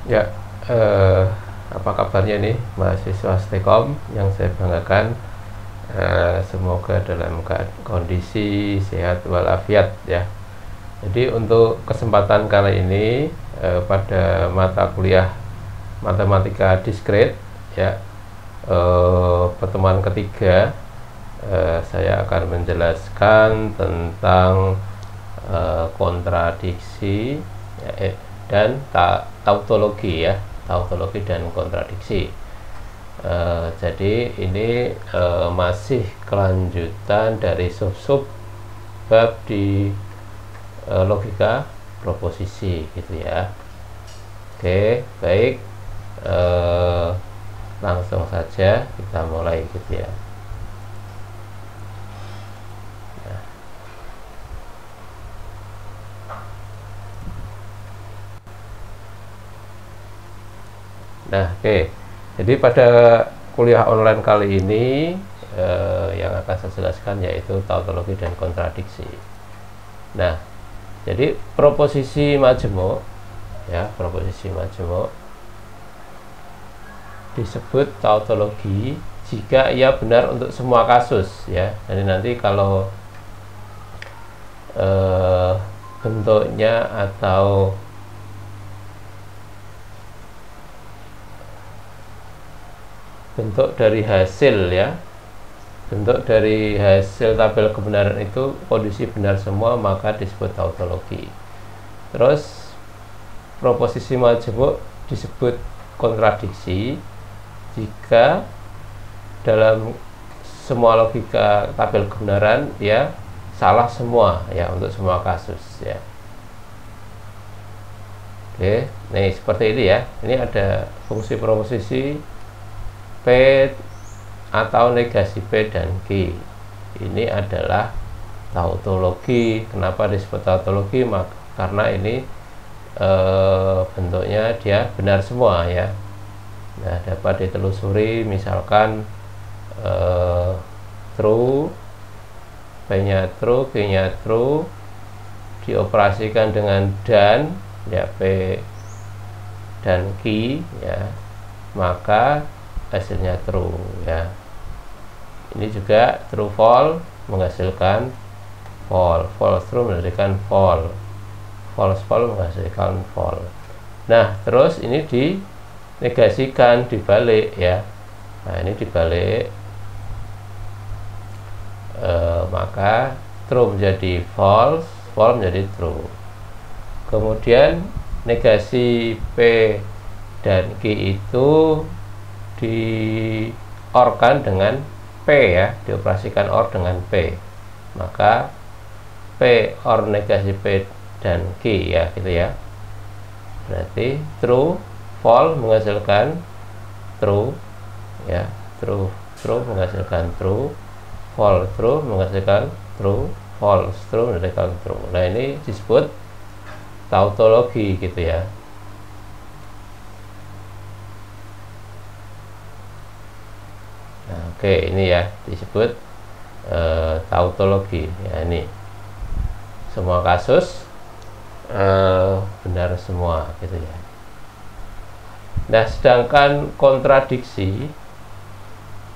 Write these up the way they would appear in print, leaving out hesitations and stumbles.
Ya, eh, apa kabarnya nih mahasiswa Stekom yang saya banggakan? Semoga dalam kondisi sehat walafiat ya. Jadi untuk kesempatan kali ini pada mata kuliah matematika diskret ya, pertemuan ketiga, saya akan menjelaskan tentang kontradiksi ya, dan tautologi ya, tautologi dan kontradiksi. Jadi ini masih kelanjutan dari sub-sub bab di logika proposisi gitu ya. Oke, baik, langsung saja kita mulai gitu ya. Nah, oke. Jadi pada kuliah online kali ini yang akan saya jelaskan yaitu tautologi dan kontradiksi. Nah, jadi proposisi majemuk ya, proposisi majemuk disebut tautologi jika ia benar untuk semua kasus ya. Jadi nanti kalau bentuknya atau bentuk dari hasil ya, bentuk dari hasil tabel kebenaran itu kondisi benar semua, maka disebut tautologi. Terus proposisi majemuk disebut kontradiksi jika dalam semua logika tabel kebenaran ya salah semua ya untuk semua kasus ya. Oke, nih seperti ini ya. Ini ada fungsi proposisi P atau negasi P dan Q. Ini adalah tautologi. Kenapa disebut tautologi? Karena ini bentuknya dia benar semua ya. Nah, dapat ditelusuri misalkan true, P-nya true, Q-nya true, dioperasikan dengan dan ya, P dan Q ya, maka hasilnya true ya. Ini juga true false menghasilkan false, false true menghasilkan false, false false menghasilkan false. Nah, terus ini dinegasikan, dibalik ya. Nah, ini dibalik, maka true menjadi false, false menjadi true. Kemudian negasi P dan Q itu diorkan dengan P ya, dioperasikan OR dengan P, maka P OR negasi P dan Q ya gitu ya. Berarti true false menghasilkan true ya, true true menghasilkan true, false true menghasilkan true, false true menghasilkan true. Nah, ini disebut tautologi gitu ya. Oke, ini ya disebut tautologi ya. Ini semua kasus benar semua gitu ya. Nah, sedangkan kontradiksi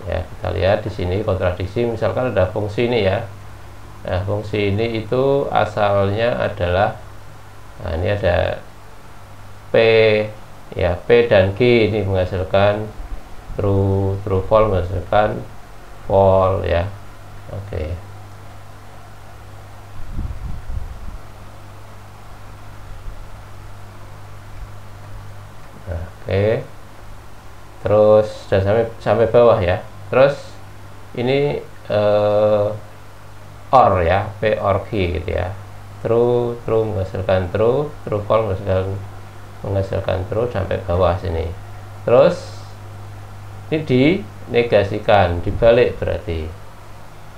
ya, kita lihat di sini kontradiksi, misalkan ada fungsi ini ya. Nah, fungsi ini itu asalnya adalah, nah ini ada P ya, P dan Q ini menghasilkan true, true false menghasilkan false ya. Oke. Nah, oke. Terus dan sampai bawah ya. Terus ini OR ya, P OR Q gitu ya. True, true menghasilkan true, true false menghasilkan true sampai bawah sini. Terus ini dinegasikan, dibalik berarti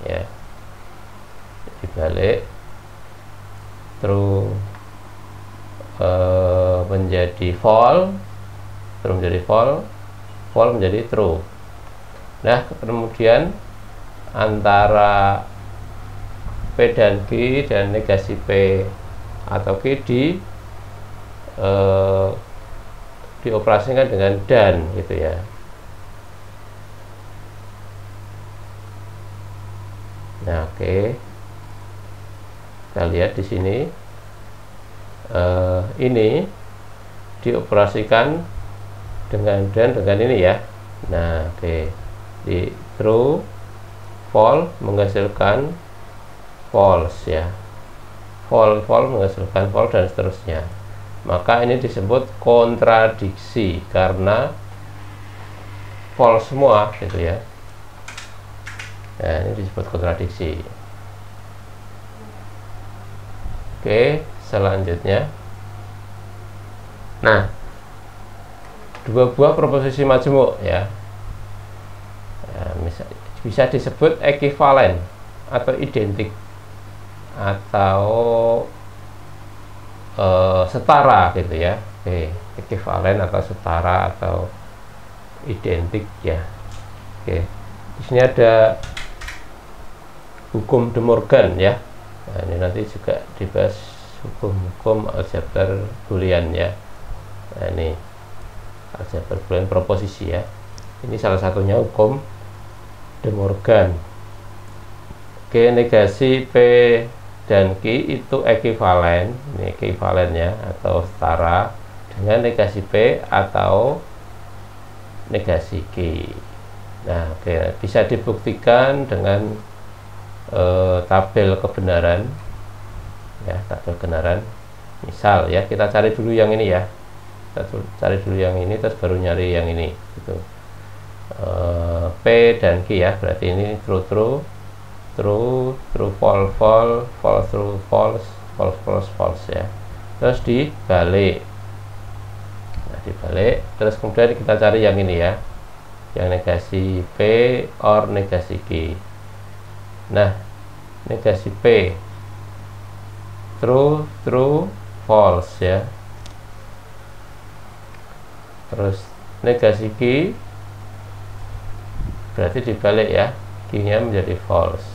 ya, dibalik, true menjadi false, true menjadi false, false menjadi true. Nah, kemudian antara P dan Q dan negasi P atau Q dioperasikan dengan dan gitu ya. Nah, oke. Kita lihat di sini ini dioperasikan dengan dan dengan ini ya. Nah, oke. Di true false menghasilkan false ya. False menghasilkan false dan seterusnya. Maka ini disebut kontradiksi karena false semua gitu ya. Nah, ini disebut kontradiksi. Oke, selanjutnya. Nah, dua buah proposisi majmuk ya. Bisa disebut ekuivalen atau identik atau setara gitu ya. Oke, ekuivalen atau setara atau identik ya. Oke, di sini ada hukum De Morgan ya. Nah, ini nanti juga dibahas hukum-hukum aljabar boolean ya. Nah, ini aljabar boolean proposisi ya. Ini salah satunya hukum De Morgan. Oke, negasi P dan Q itu ekuivalen, ini ekuivalennya atau setara dengan negasi P atau negasi Q. Nah, oke, bisa dibuktikan dengan tabel kebenaran ya, tabel kebenaran. Misal ya, kita cari dulu yang ini ya, kita cari dulu yang ini terus baru nyari yang ini gitu. P dan Q ya, berarti ini true false true false ya, terus dibalik. Nah, dibalik terus kemudian kita cari yang ini ya, yang negasi P or negasi Q. Nah, negasi P true false ya, terus negasi Q berarti dibalik ya, Q nya menjadi false.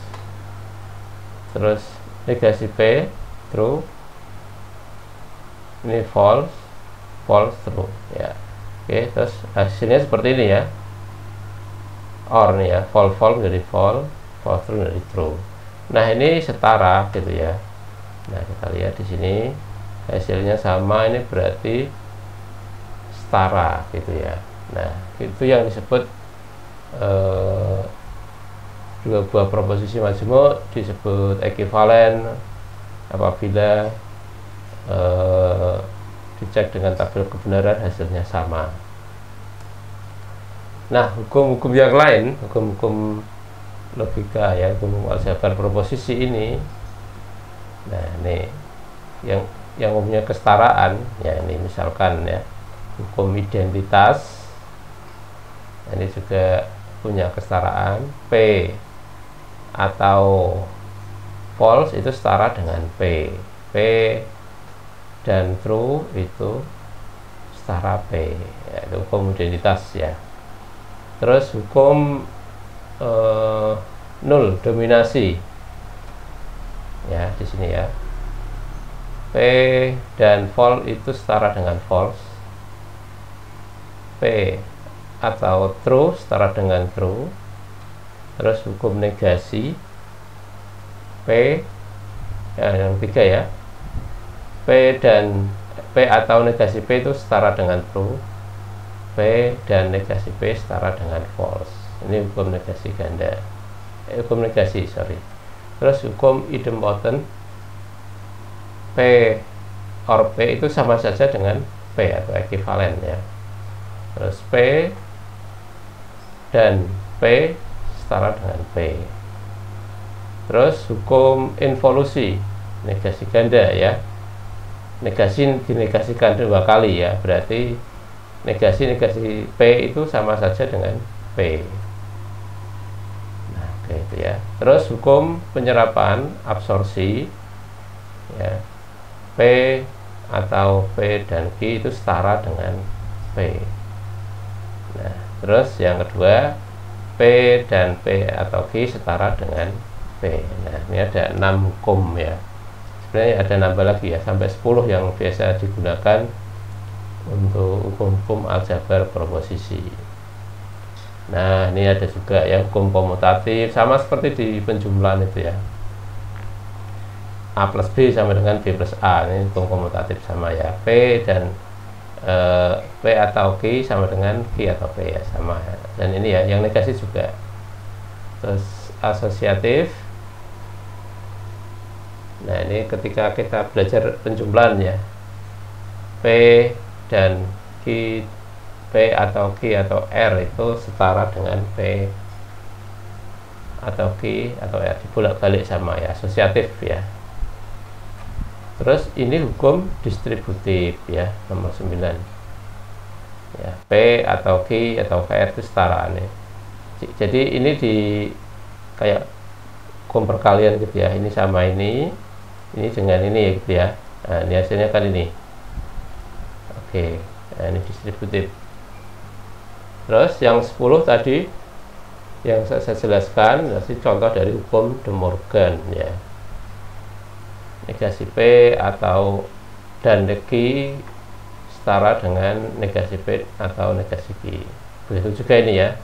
Terus negasi P true, ini false true ya. Oke, terus hasilnya seperti ini ya, or nih ya, false menjadi false true menjadi true. Nah, ini setara gitu ya. Nah, kita lihat di sini hasilnya sama, ini berarti setara gitu ya. Nah, itu yang disebut dua buah proposisi majmuk disebut ekuivalen apabila dicek dengan tabel kebenaran hasilnya sama. Nah, hukum-hukum yang lain, hukum-hukum logika ya, hukum aljabar proposisi ini. Nah, ini yang umumnya kesetaraan ya, ini misalkan ya, hukum identitas. Ini juga punya kesetaraan. P atau false itu setara dengan P dan true itu setara P ya, itu hukum identitas ya. Terus hukum nul dominasi ya, di sini ya, P dan false itu setara dengan false, P atau true setara dengan true. Terus hukum negasi P ya, yang tiga ya, P atau negasi P itu setara dengan true, P dan negasi P setara dengan false. Ini hukum negasi ganda, hukum negasi Terus hukum idempotent, P or P itu sama saja dengan P atau ekuivalen ya. Terus P dan P setara dengan P. Terus hukum involusi negasi ganda ya, negasi dinegasikan dua kali ya, berarti negasi P itu sama saja dengan P. Nah, oke, itu ya. Terus hukum penyerapan absorpsi ya, P atau P dan Q itu setara dengan P. Nah, terus yang kedua, P dan P atau Q setara dengan P. Nah, ini ada 6 hukum ya. Sebenarnya ada nambah lagi ya, sampai 10 yang biasa digunakan untuk hukum-hukum aljabar proposisi. Nah, ini ada juga yang hukum komutatif, sama seperti di penjumlahan itu ya. A plus B sama dengan B plus A, ini hukum komutatif sama ya. P dan P atau Q sama dengan Q atau P ya, sama ya. Dan ini ya, yang negasi juga. Terus asosiatif. Nah, ini ketika kita belajar penjumlahan ya, P dan Q, P atau Q atau R itu setara dengan P atau Q atau R, dibolak-balik sama ya, asosiatif ya. Terus ini hukum distributif ya, nomor 9 ya, P atau Q atau R itu setara nih. Jadi ini di kayak hukum perkalian gitu ya, ini sama ini dengan ini gitu ya. Nah, ini hasilnya kan ini. Oke, nah, ini distributif. Terus yang 10 tadi yang saya jelaskan, nanti contoh dari hukum De Morgan ya. Negasi P atau dan Q setara dengan negasi P atau negasi Q. Begitu juga ini ya.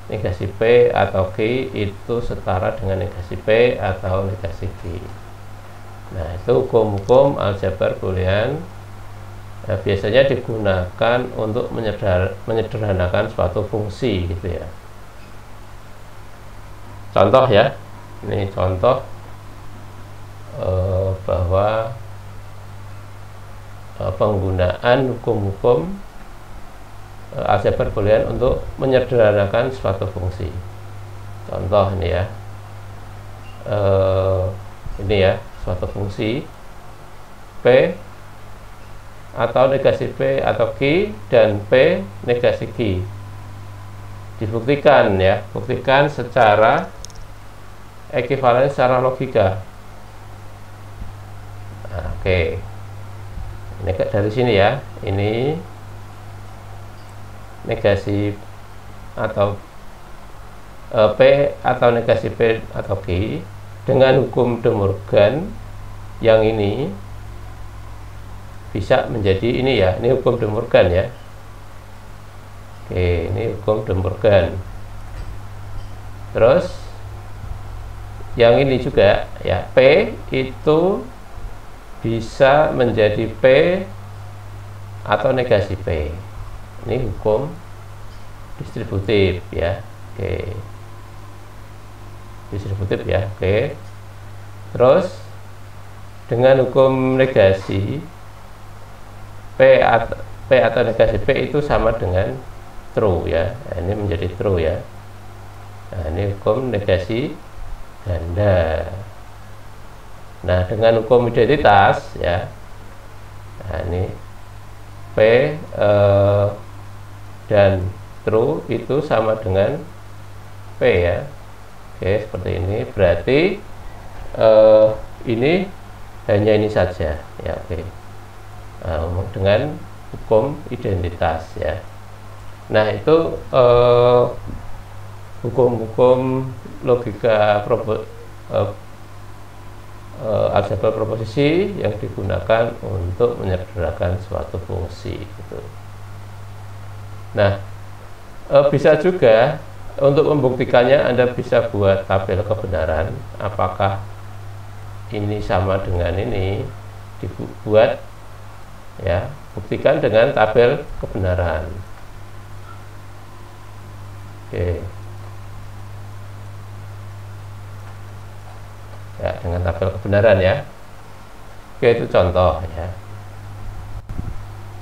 Negasi P atau Q itu setara dengan negasi P atau negasi Q. Nah, itu hukum-hukum aljabar boolean. Nah, biasanya digunakan untuk menyederhanakan suatu fungsi gitu ya. Contoh ya, ini contoh bahwa penggunaan hukum-hukum aljabar boolean untuk menyederhanakan suatu fungsi. Contoh ini ya, ini ya, suatu fungsi P atau negasi P atau Q dan P negasi Q. Dibuktikan ya, buktikan secara ekuivalen secara logika. Nah, oke. Ini dari sini ya, ini negasi atau P atau negasi P atau Q dengan hukum De Morgan yang ini bisa menjadi ini ya, ini hukum De Morgan ya. Oke, ini hukum De Morgan. Terus yang ini juga ya, P itu bisa menjadi P atau negasi P. Ini hukum distributif ya. Oke, distributif ya. Oke, terus dengan hukum negasi P atau negasi P itu sama dengan true ya. Nah, ini menjadi true ya. Nah, ini hukum negasi ganda. Nah, dengan hukum identitas ya, nah ini P dan true itu sama dengan P ya. Oke, seperti ini. Berarti ini hanya ini saja ya. Oke, dengan hukum identitas ya. Nah, itu hukum-hukum logika aljabar proposisi yang digunakan untuk menyederhanakan suatu fungsi gitu. Nah, bisa juga untuk membuktikannya Anda bisa buat tabel kebenaran, apakah ini sama dengan ini, dibuat ya, buktikan dengan tabel kebenaran. Oke. Ya, dengan tabel kebenaran ya. Oke, itu contoh ya.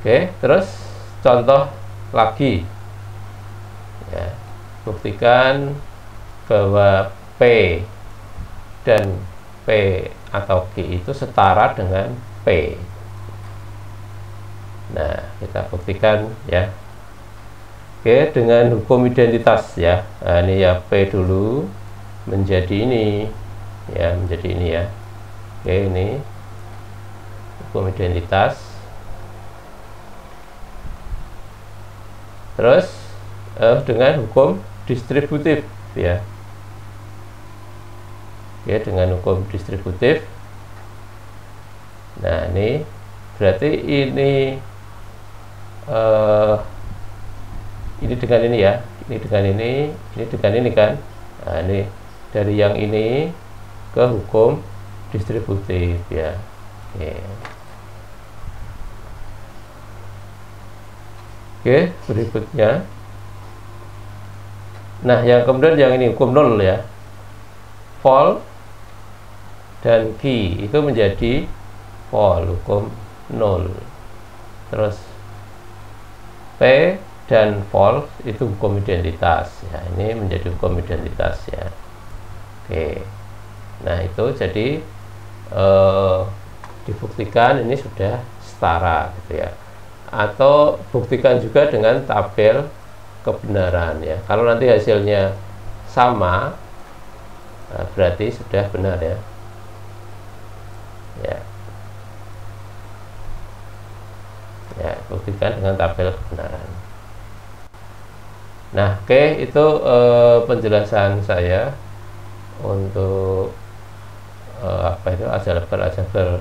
Oke, terus contoh lagi ya, buktikan bahwa P dan P atau Q itu setara dengan P. Nah, kita buktikan ya. Oke, dengan hukum identitas ya. Nah, ini ya, P dulu menjadi ini ya, menjadi ini ya. Oke, ini hukum identitas. Terus dengan hukum distributif ya. Oke, dengan hukum distributif. Nah, ini berarti ini eh, ini dengan ini ya, ini dengan ini dengan ini kan. Nah, ini dari yang ini ke hukum distributif ya. Oke. Oke, berikutnya. Nah, yang kemudian yang ini hukum nol ya. Vol dan key itu menjadi vol, hukum nol. Terus P dan false itu hukum identitas ya, ini menjadi hukum identitas ya. Oke, nah itu jadi dibuktikan ini sudah setara gitu ya, atau buktikan juga dengan tabel kebenaran ya. Kalau nanti hasilnya sama, nah berarti sudah benar ya. Ya, buktikan dengan tabel kebenaran. Nah, oke, itu penjelasan saya untuk apa itu aljabar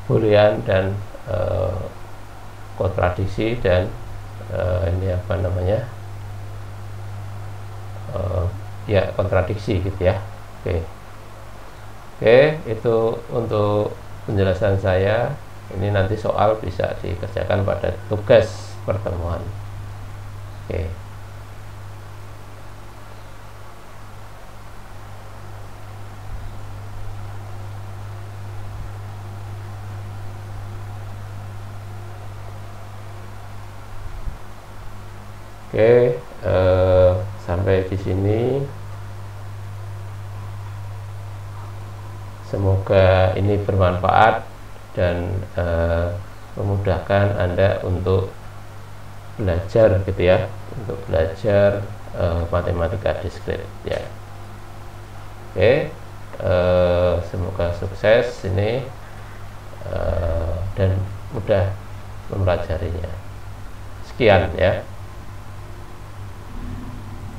boolean dan kontradiksi dan ini apa namanya, ya kontradiksi gitu ya. Oke, itu untuk penjelasan saya. Ini nanti soal bisa dikerjakan pada tugas pertemuan. Oke. Oke, sampai di sini. Semoga ini bermanfaat dan memudahkan Anda untuk belajar gitu ya, untuk belajar matematika diskrit ya. Oke, semoga sukses ini dan mudah mempelajarinya. Sekian ya.